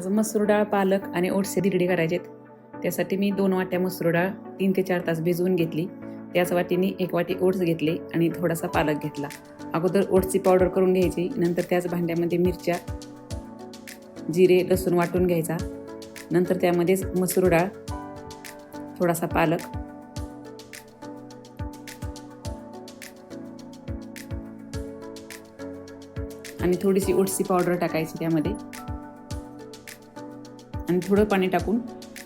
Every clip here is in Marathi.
आज मसूर डाळ, पालक आणि ओट्सचे धिरडे करायचेत. त्यासाठी मी 2 वाट्या मसूर डाळ 3 ते 4 तास भिजवून घेतली. त्याच वाटीने 1 वाटी ओट्स घेतले आणि थोडासा पालक घेतला. अगोदर ओट्सची पावडर करून घ्यायची. नंतर त्याच भांड्यामध्ये मिरच्या, जिरे, लसूण वाटून घ्यायचा. नंतर त्यामध्येच मसूर डाळ, थोडासा पालक आणि थोडीशी ओट्सची पावडर टाकायची त्यामध्ये आणि थोडं पाणी टाकून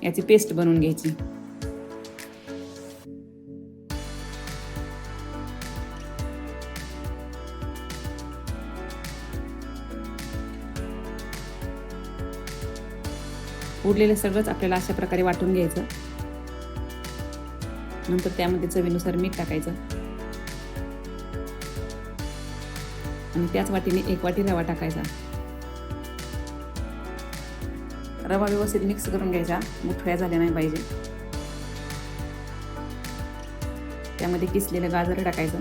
याची पेस्ट बनवून घ्यायची. उरलेलं सगळंच आपल्याला अशा प्रकारे वाटून घ्यायचं. नंतर त्यामध्ये चवीनुसार मीठ टाकायचं आणि त्याच वाटीने 1 वाटी रवा टाकायचा. रवा व्यवस्थित मिक्स करून घ्यायचा, मुठळ्या झाल्या नाही पाहिजे. त्यामध्ये किसलेलं गाजर टाकायचं,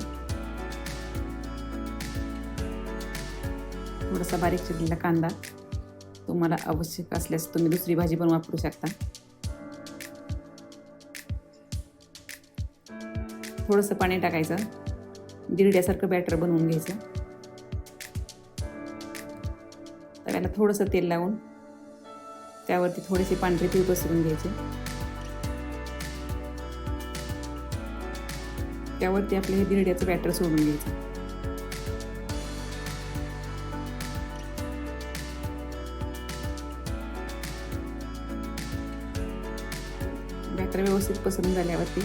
थोडासा बारीक चिरलेला कांदा. तुम्हाला आवश्यक असल्यास तुम्ही दुसरी भाजी पण वापरू शकता. थोडंसं पाणी टाकायचं, धिरड्यासारखं बॅटर बनवून घ्यायचं. तव्याला थोडंसं तेल लावून त्यावरती थोडेसे पांढरे तीळ पसरून घ्यायचे. त्यावरती आपले हे धिरड्याचं बॅटर सोडून घ्यायचं. बॅटर व्यवस्थित पसरून झाल्यावरती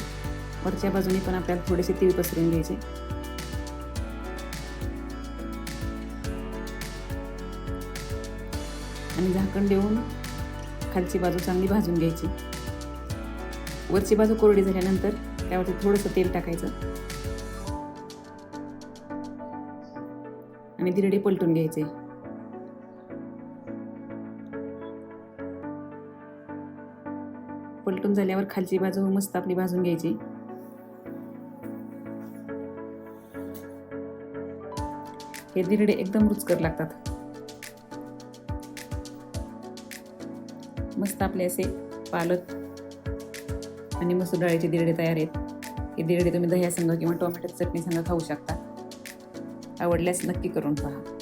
वरच्या बाजूने पण आपल्याला थोडेसे तीळ पसरून घ्यायचे. आणि झाकण देऊन खालची बाजू चांगली भाजून घ्यायची. वरची बाजू कोरडी झाल्यानंतर त्यावरती थोडंसं तेल टाकायचं आणि धिरडे पलटून घ्यायचे. पलटून झाल्यावर खालची बाजू मस्त आपली भाजून घ्यायची. हे धिरडे एकदम रुचकर लागतात. मस्त आपले असे पालक आणि मसूर डाळीचे धिरडे तयार आहेत. हे धिरडे तुम्ही दह्यासंग किंवा टोमॅटो चटणी संग खाऊ शकता. आवडल्यास नक्की करून पहा.